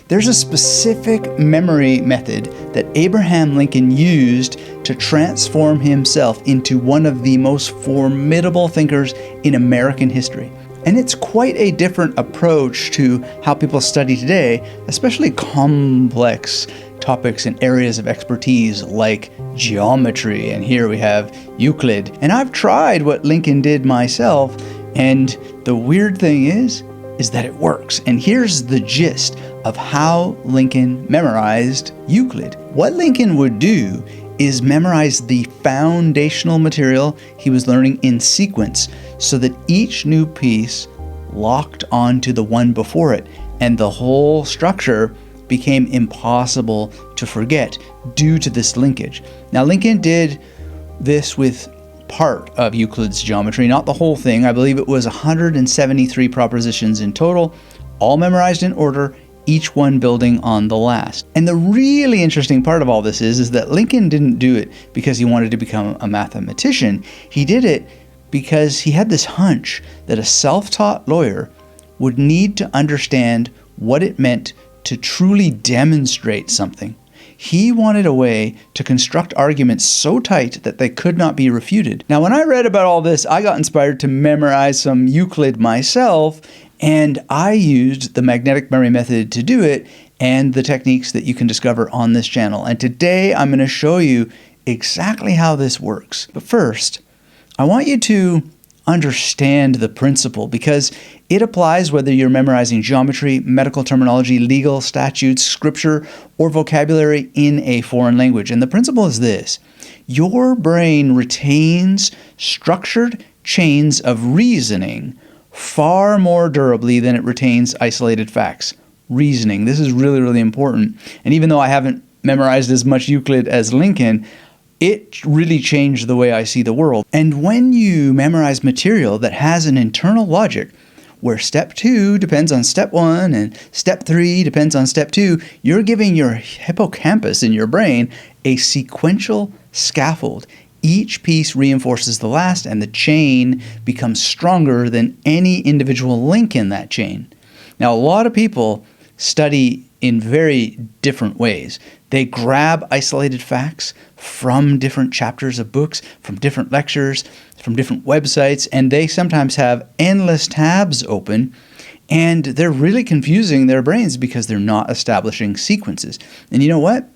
There's a specific memory method that Abraham Lincoln used to transform himself into one of the most formidable thinkers in American history. And it's quite a different approach to how people study today, especially complex topics and areas of expertise like geometry. And here we have Euclid. And I've tried what Lincoln did myself, and the weird thing is that it works. And here's the gist of how Lincoln memorized Euclid. What Lincoln would do is memorize the foundational material he was learning in sequence so that each new piece locked onto the one before it, and the whole structure became impossible to forget due to this linkage. Now, Lincoln did this with part of Euclid's geometry, not the whole thing. I believe it was 173 propositions in total, all memorized in order, each one building on the last. And the really interesting part of all this is that Lincoln didn't do it because he wanted to become a mathematician. He did it because he had this hunch that a self-taught lawyer would need to understand what it meant to truly demonstrate something. He wanted a way to construct arguments so tight that they could not be refuted. Now, when I read about all this, I got inspired to memorize some Euclid myself, and I used the magnetic memory method to do it and the techniques that you can discover on this channel. And today I'm going to show you exactly how this works. But first, I want you to understand the principle because it applies whether you're memorizing geometry, medical terminology, legal statutes, scripture, or vocabulary in a foreign language. And the principle is this: your brain retains structured chains of reasoning far more durably than it retains isolated facts. Reasoning. This is really, really important. And even though I haven't memorized as much Euclid as Lincoln, it really changed the way I see the world. And when you memorize material that has an internal logic, where step 2 depends on step 1 and step 3 depends on step 2, you're giving your hippocampus in your brain a sequential scaffold. Each piece reinforces the last, and the chain becomes stronger than any individual link in that chain. Now, a lot of people study in very different ways. They grab isolated facts from different chapters of books, from different lectures, from different websites, and they sometimes have endless tabs open, and they're really confusing their brains because they're not establishing sequences. And you know what?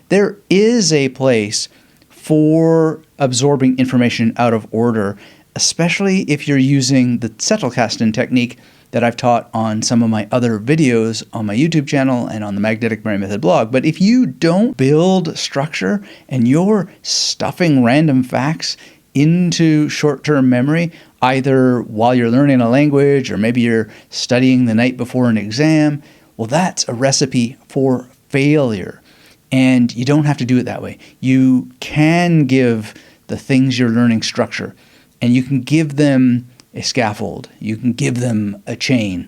There is a place for absorbing information out of order, especially if you're using the Zettelkasten technique that I've taught on some of my other videos on my YouTube channel and on the Magnetic Memory Method blog. But if you don't build structure and you're stuffing random facts into short-term memory, either while you're learning a language or maybe you're studying the night before an exam, well, that's a recipe for failure. And you don't have to do it that way. You can give the things you're learning structure, and you can give them a scaffold. You can give them a chain,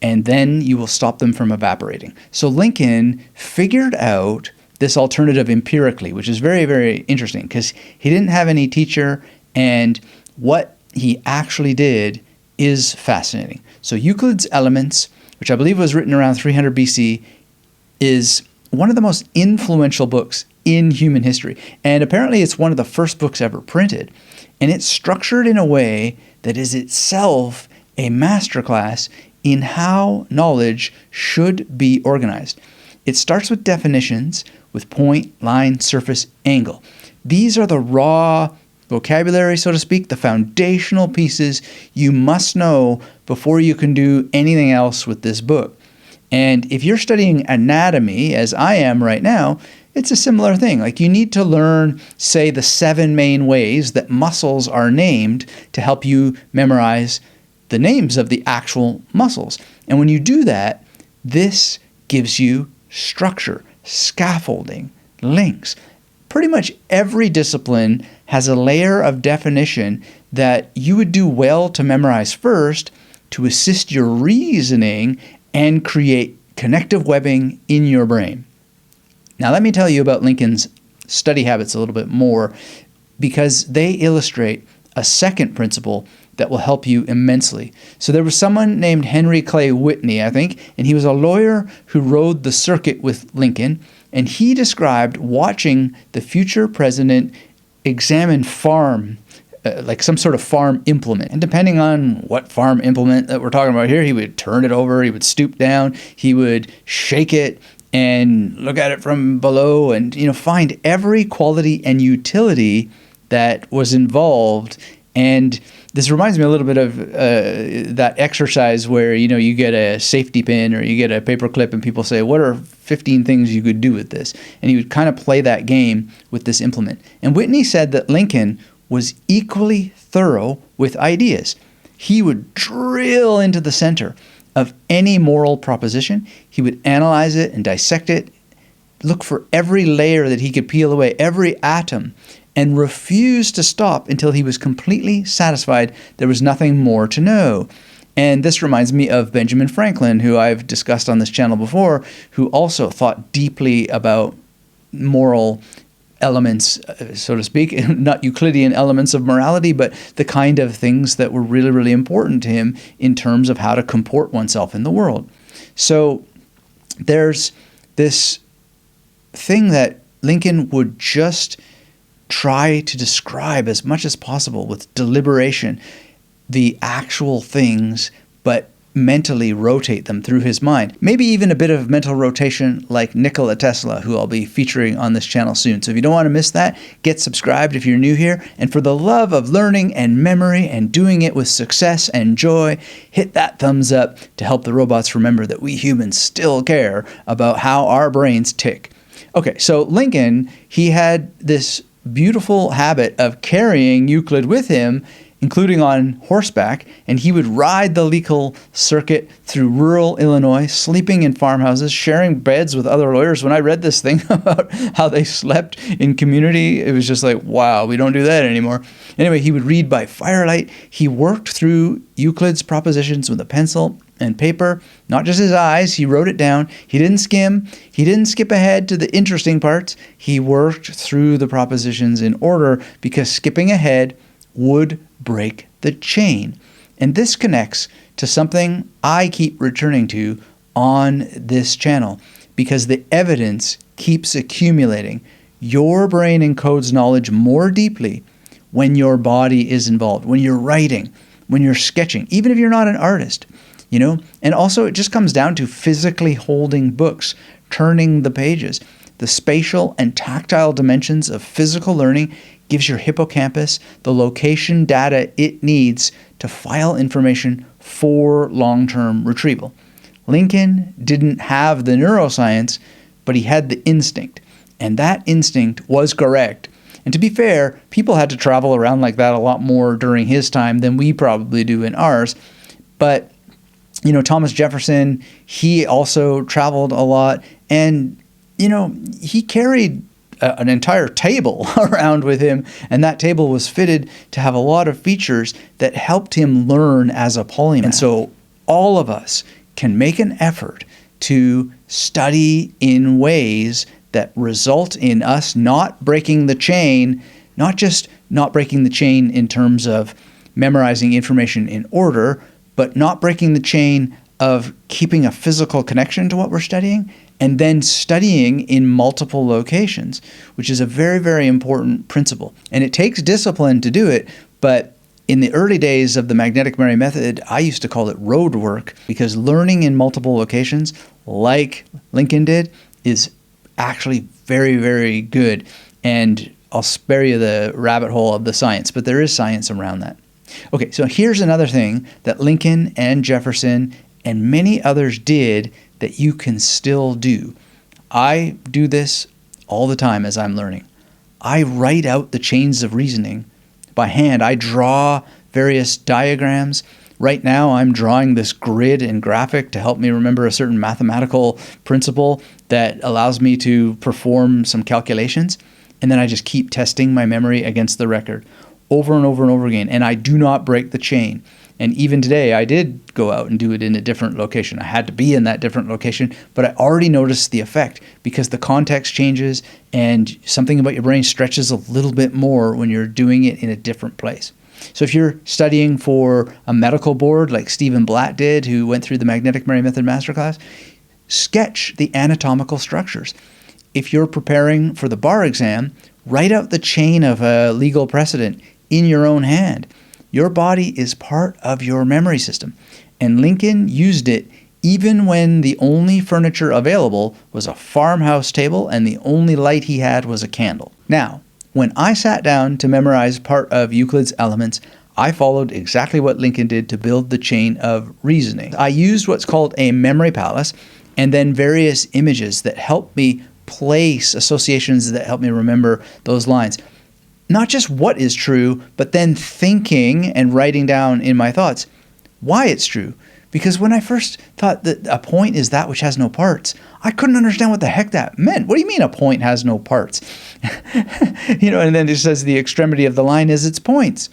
and then you will stop them from evaporating. So Lincoln figured out this alternative empirically, which is very, very interesting because he didn't have any teacher, and what he actually did is fascinating. So Euclid's Elements, which I believe was written around 300 BC, is one of the most influential books in human history. And apparently it's one of the first books ever printed. And it's structured in a way that is itself a masterclass in how knowledge should be organized. It starts with definitions, with point, line, surface, angle. These are the raw vocabulary, so to speak, the foundational pieces you must know before you can do anything else with this book. And if you're studying anatomy, as I am right now, it's a similar thing. Like, you need to learn, say, the 7 main ways that muscles are named to help you memorize the names of the actual muscles. And when you do that, this gives you structure, scaffolding, links. Pretty much every discipline has a layer of definition that you would do well to memorize first to assist your reasoning and create connective webbing in your brain. Now, let me tell you about Lincoln's study habits a little bit more, because they illustrate a second principle that will help you immensely. So there was someone named Henry Clay Whitney, I think, and he was a lawyer who rode the circuit with Lincoln, and he described watching the future president examine like some sort of farm implement. And depending on what farm implement that we're talking about here, he would turn it over, he would stoop down, he would shake it and look at it from below and, find every quality and utility that was involved. And this reminds me a little bit of that exercise where, you get a safety pin or you get a paper clip and people say, what are 15 things you could do with this? And he would kind of play that game with this implement. And Whitney said that Lincoln was equally thorough with ideas. He would drill into the center of any moral proposition. He would analyze it and dissect it, look for every layer that he could peel away, every atom, and refuse to stop until he was completely satisfied there was nothing more to know. And this reminds me of Benjamin Franklin, who I've discussed on this channel before, who also thought deeply about moral elements, so to speak, not Euclidean elements of morality, but the kind of things that were really, really important to him in terms of how to comport oneself in the world. So there's this thing that Lincoln would just try to describe as much as possible with deliberation, the actual things, but mentally rotate them through his mind. Maybe even a bit of mental rotation like Nikola Tesla, who I'll be featuring on this channel soon. So if you don't want to miss that, get subscribed if you're new here. And for the love of learning and memory and doing it with success and joy, hit that thumbs up to help the robots remember that we humans still care about how our brains tick. Okay, so Lincoln, he had this beautiful habit of carrying Euclid with him, including on horseback, and he would ride the legal circuit through rural Illinois, sleeping in farmhouses, sharing beds with other lawyers. When I read this thing about how they slept in community, it was just like, wow, we don't do that anymore. Anyway, he would read by firelight. He worked through Euclid's propositions with a pencil and paper, not just his eyes. He wrote it down. He didn't skim. He didn't skip ahead to the interesting parts. He worked through the propositions in order because skipping ahead would break the chain. And this connects to something I keep returning to on this channel because the evidence keeps accumulating. Your brain encodes knowledge more deeply when your body is involved, when you're writing, when you're sketching, even if you're not an artist, And also it just comes down to physically holding books, turning the pages. The spatial and tactile dimensions of physical learning gives your hippocampus the location data it needs to file information for long-term retrieval. Lincoln didn't have the neuroscience, but he had the instinct, and that instinct was correct. And to be fair, people had to travel around like that a lot more during his time than we probably do in ours. But, Thomas Jefferson, he also traveled a lot, and, he carried an entire table around with him, and that table was fitted to have a lot of features that helped him learn as a polymath. And so all of us can make an effort to study in ways that result in us not breaking the chain, not just not breaking the chain in terms of memorizing information in order, but not breaking the chain of keeping a physical connection to what we're studying, and then studying in multiple locations, which is a very, very important principle. And it takes discipline to do it, but in the early days of the magnetic memory method, I used to call it road work, because learning in multiple locations, like Lincoln did, is actually very, very good. And I'll spare you the rabbit hole of the science, but there is science around that. Okay, so here's another thing that Lincoln and Jefferson and many others did that you can still do. I do this all the time as I'm learning. I write out the chains of reasoning by hand. I draw various diagrams. Right now, I'm drawing this grid and graphic to help me remember a certain mathematical principle that allows me to perform some calculations. And then I just keep testing my memory against the record over and over and over again. And I do not break the chain. And even today, I did go out and do it in a different location. I had to be in that different location, but I already noticed the effect because the context changes and something about your brain stretches a little bit more when you're doing it in a different place. So if you're studying for a medical board like Stephen Blatt did, who went through the Magnetic Mary Method Masterclass, sketch the anatomical structures. If you're preparing for the bar exam, write out the chain of a legal precedent in your own hand. Your body is part of your memory system, and Lincoln used it even when the only furniture available was a farmhouse table and the only light he had was a candle. Now, when I sat down to memorize part of Euclid's Elements, I followed exactly what Lincoln did to build the chain of reasoning. I used what's called a memory palace and then various images that help me place associations that help me remember those lines. Not just what is true, but then thinking and writing down in my thoughts why it's true. Because when I first thought that a point is that which has no parts, I couldn't understand what the heck that meant. What do you mean a point has no parts? And then it says the extremity of the line is its points.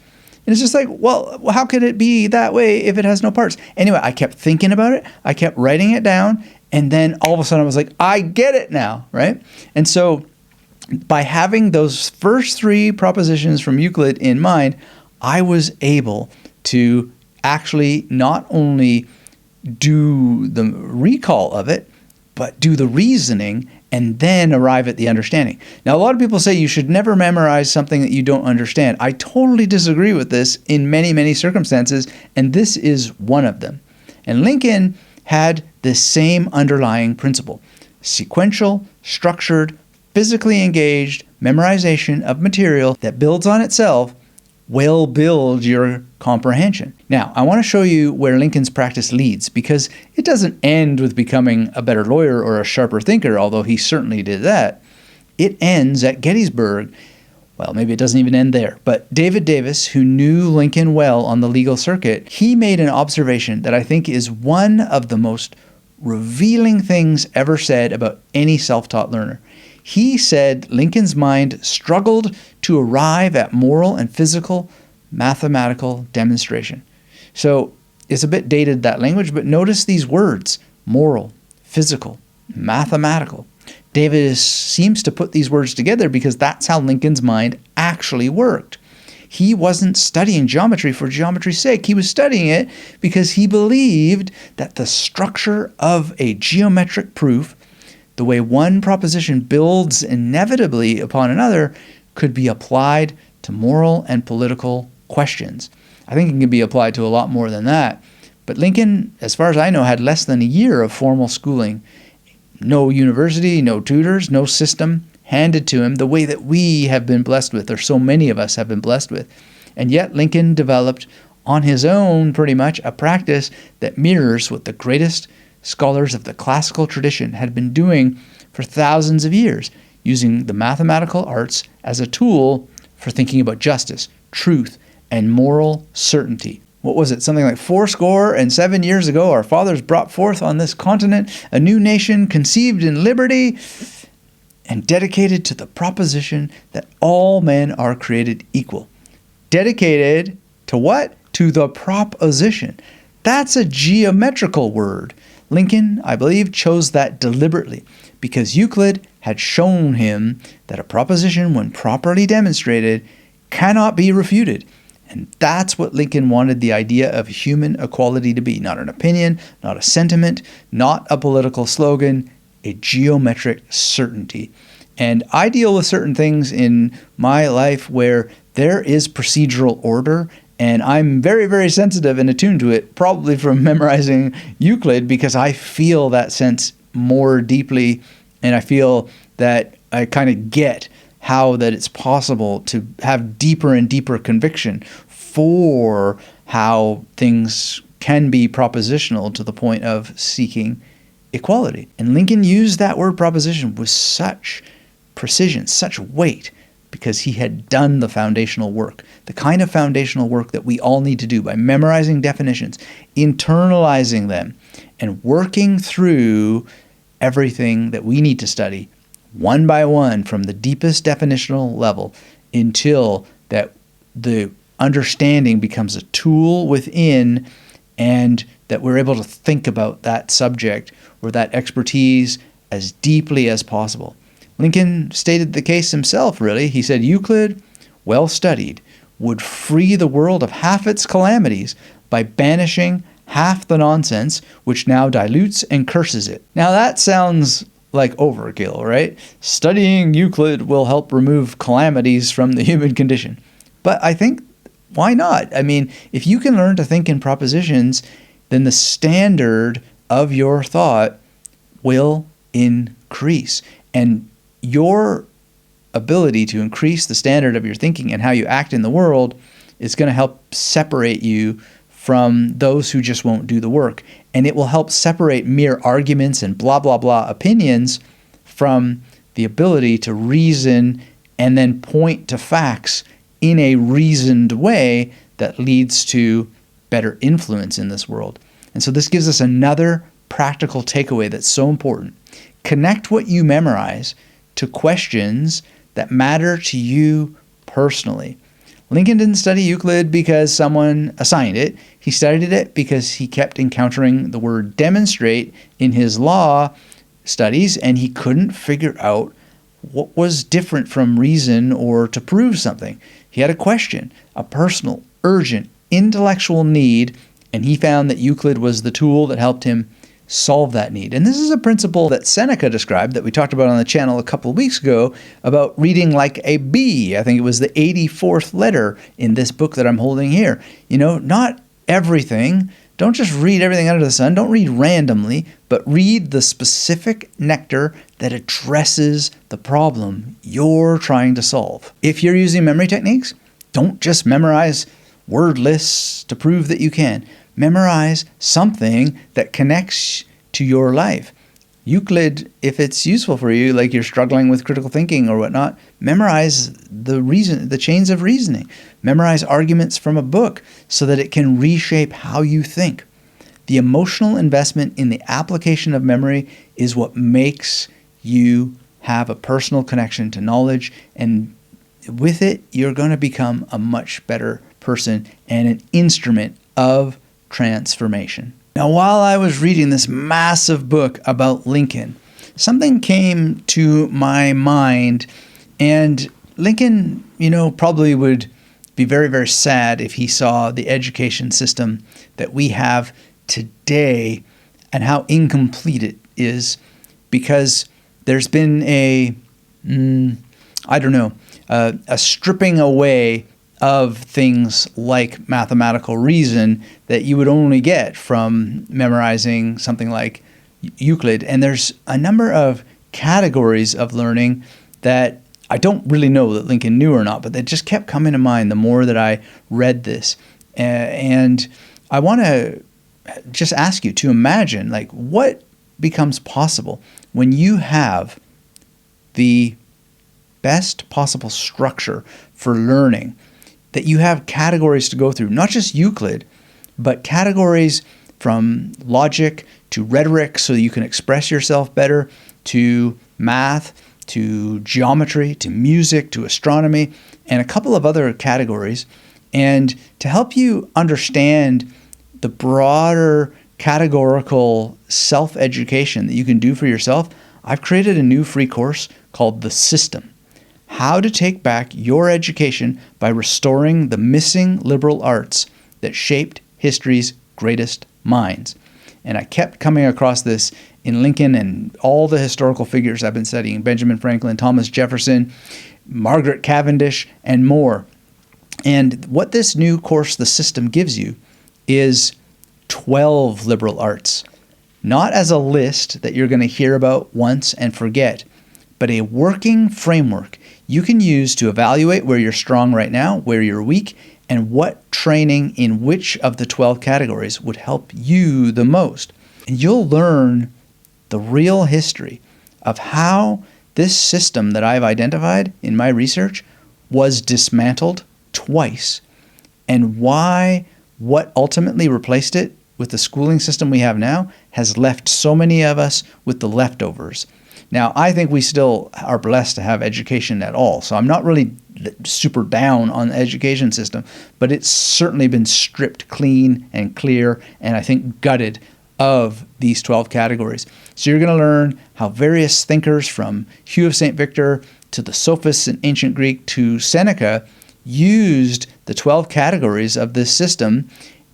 And it's just like, well, how could it be that way if it has no parts? Anyway, I kept thinking about it. I kept writing it down. And then all of a sudden I was like, I get it now, right? And so by having those first three propositions from Euclid in mind, I was able to actually not only do the recall of it, but do the reasoning and then arrive at the understanding. Now, a lot of people say you should never memorize something that you don't understand. I totally disagree with this in many, many circumstances, and this is one of them. And Lincoln had the same underlying principle: sequential, structured, physically engaged memorization of material that builds on itself will build your comprehension. Now, I want to show you where Lincoln's practice leads, because it doesn't end with becoming a better lawyer or a sharper thinker, although he certainly did that. It ends at Gettysburg. Well, maybe it doesn't even end there. But David Davis, who knew Lincoln well on the legal circuit, he made an observation that I think is one of the most revealing things ever said about any self-taught learner. He said Lincoln's mind struggled to arrive at moral and physical mathematical demonstration. So it's a bit dated, that language, but notice these words: moral, physical, mathematical. Davis seems to put these words together because that's how Lincoln's mind actually worked. He wasn't studying geometry for geometry's sake. He was studying it because he believed that the structure of a geometric proof, the way one proposition builds inevitably upon another, could be applied to moral and political questions. I think it can be applied to a lot more than that. But Lincoln, as far as I know, had less than a year of formal schooling. No university, no tutors, no system handed to him the way that we have been blessed with, or so many of us have been blessed with. And yet Lincoln developed on his own pretty much a practice that mirrors what the greatest scholars of the classical tradition had been doing for thousands of years, using the mathematical arts as a tool for thinking about justice, truth, and moral certainty. What was it? Something like 77 years ago, our fathers brought forth on this continent a new nation conceived in liberty and dedicated to the proposition that all men are created equal. Dedicated to what? To the proposition. That's a geometrical word. Lincoln, I believe, chose that deliberately because Euclid had shown him that a proposition, when properly demonstrated, cannot be refuted. And that's what Lincoln wanted the idea of human equality to be. Not an opinion, not a sentiment, not a political slogan, a geometric certainty. And I deal with certain things in my life where there is procedural order, and I'm very, very sensitive and attuned to it, probably from memorizing Euclid, because I feel that sense more deeply, and I feel that I kind of get how that it's possible to have deeper and deeper conviction for how things can be propositional to the point of seeking equality. And Lincoln used that word proposition with such precision, such weight, because he had done the foundational work, the kind of foundational work that we all need to do by memorizing definitions, internalizing them, and working through everything that we need to study one by one from the deepest definitional level until that the understanding becomes a tool within, and that we're able to think about that subject or that expertise as deeply as possible. Lincoln stated the case himself, really. He said, Euclid, well studied, would free the world of half its calamities by banishing half the nonsense which now dilutes and curses it. Now that sounds like overkill, right? Studying Euclid will help remove calamities from the human condition. But I think, why not? I mean, if you can learn to think in propositions, then the standard of your thought will increase. And your ability to increase the standard of your thinking and how you act in the world is going to help separate you from those who just won't do the work. And it will help separate mere arguments and blah, blah, blah opinions from the ability to reason and then point to facts in a reasoned way that leads to better influence in this world. And so this gives us another practical takeaway that's so important. Connect what you memorize to questions that matter to you personally. Lincoln didn't study Euclid because someone assigned it. He studied it because he kept encountering the word demonstrate in his law studies, and he couldn't figure out what was different from reason or to prove something. He had a question, a personal, urgent, intellectual need, and he found that Euclid was the tool that helped him solve that need. And this is a principle that Seneca described that we talked about on the channel a couple of weeks ago about reading like a bee. I think it was the 84th letter in this book that I'm holding here. You know, not everything. Don't just read everything under the sun. Don't read randomly, but read the specific nectar that addresses the problem you're trying to solve. If you're using memory techniques, don't just memorize word lists to prove that you can. Memorize something that connects to your life. Euclid, if it's useful for you, like you're struggling with critical thinking or whatnot, memorize the chains of reasoning. Memorize arguments from a book so that it can reshape how you think. The emotional investment in the application of memory is what makes you have a personal connection to knowledge, and with it, you're going to become a much better person and an instrument of transformation. Now, while I was reading this massive book about Lincoln, something came to my mind, and Lincoln, probably would be very, very sad if he saw the education system that we have today and how incomplete it is, because there's been a stripping away of things like mathematical reason that you would only get from memorizing something like Euclid. And there's a number of categories of learning that I don't really know that Lincoln knew or not, but that just kept coming to mind the more that I read this. And I want to just ask you to imagine, like, what becomes possible when you have the best possible structure for learning, that you have categories to go through, not just Euclid, but categories from logic to rhetoric so that you can express yourself better, to math, to geometry, to music, to astronomy, and a couple of other categories. And to help you understand the broader categorical self-education that you can do for yourself, I've created a new free course called The System: How to Take Back Your Education by Restoring the Missing Liberal Arts That Shaped History's Greatest Minds. And I kept coming across this in Lincoln and all the historical figures I've been studying: Benjamin Franklin, Thomas Jefferson, Margaret Cavendish, and more. And what this new course, The System, gives you is 12 liberal arts, not as a list that you're going to hear about once and forget, but a working framework you can use to evaluate where you're strong right now, where you're weak, and what training in which of the 12 categories would help you the most. And you'll learn the real history of how this system that I've identified in my research was dismantled twice, and why what ultimately replaced it with the schooling system we have now has left so many of us with the leftovers. Now, I think we still are blessed to have education at all, so I'm not really super down on the education system, but it's certainly been stripped clean and clear, and I think gutted of these 12 categories. So you're going to learn how various thinkers, from Hugh of St. Victor to the sophists in ancient Greek to Seneca, used the 12 categories of this system,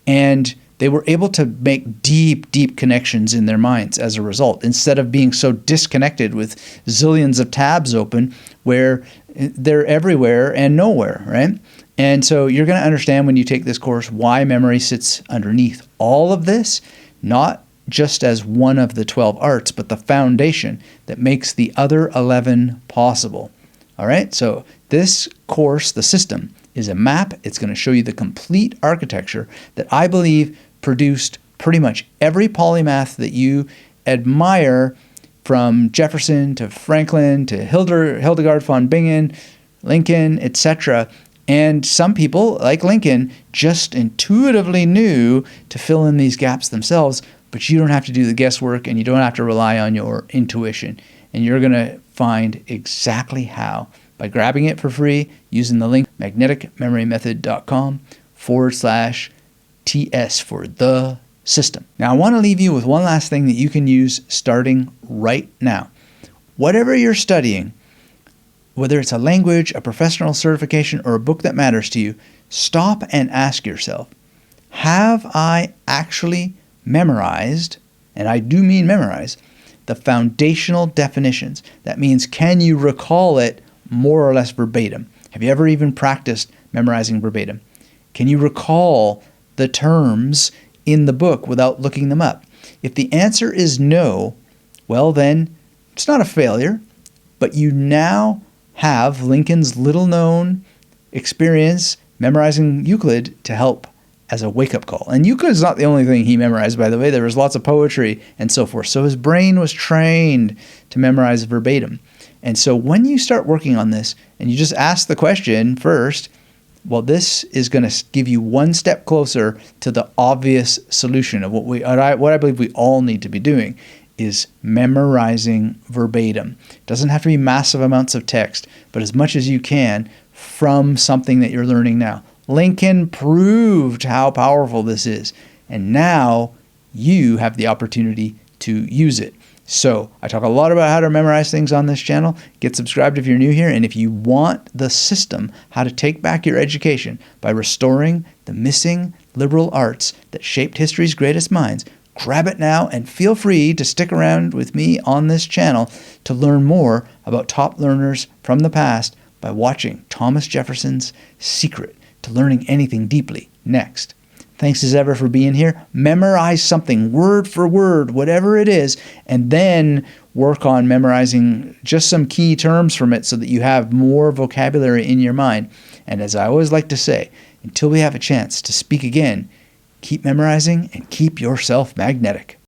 and they were able to make deep, deep connections in their minds as a result, instead of being so disconnected with zillions of tabs open where they're everywhere and nowhere, right? And so you're going to understand when you take this course why memory sits underneath all of this, not just as one of the 12 arts, but the foundation that makes the other 11 possible. All right, so this course, the system, is a map. It's going to show you the complete architecture that I believe produced pretty much every polymath that you admire, from Jefferson to Franklin to Hildegard von Bingen, Lincoln, etc. And some people, like Lincoln, just intuitively knew to fill in these gaps themselves, but you don't have to do the guesswork and you don't have to rely on your intuition. And you're going to find exactly how by grabbing it for free using the link magneticmemorymethod.com/TS for the system. Now, I want to leave you with one last thing that you can use starting right now. Whatever you're studying, whether it's a language, a professional certification, or a book that matters to you, stop and ask yourself, have I actually memorized, and I do mean memorize, the foundational definitions? That means, can you recall it more or less verbatim? Have you ever even practiced memorizing verbatim? Can you recall the terms in the book without looking them up? If the answer is no, well then, it's not a failure, but you now have Lincoln's little-known experience memorizing Euclid to help as a wake-up call. And Euclid is not the only thing he memorized, by the way. There was lots of poetry and so forth. So his brain was trained to memorize verbatim. And so when you start working on this and you just ask the question first, well, this is going to give you one step closer to the obvious solution of what I believe we all need to be doing, is memorizing verbatim. It doesn't have to be massive amounts of text, but as much as you can from something that you're learning now. Lincoln proved how powerful this is, and now you have the opportunity to use it. So I talk a lot about how to memorize things on this channel. Get subscribed if you're new here, and if you want the system, how to take back your education by restoring the missing liberal arts that shaped history's greatest minds, grab it now and feel free to stick around with me on this channel to learn more about top learners from the past by watching Thomas Jefferson's Secret to Learning Anything Deeply next. Thanks as ever for being here. Memorize something word for word, whatever it is, and then work on memorizing just some key terms from it so that you have more vocabulary in your mind. And as I always like to say, until we have a chance to speak again, keep memorizing and keep yourself magnetic.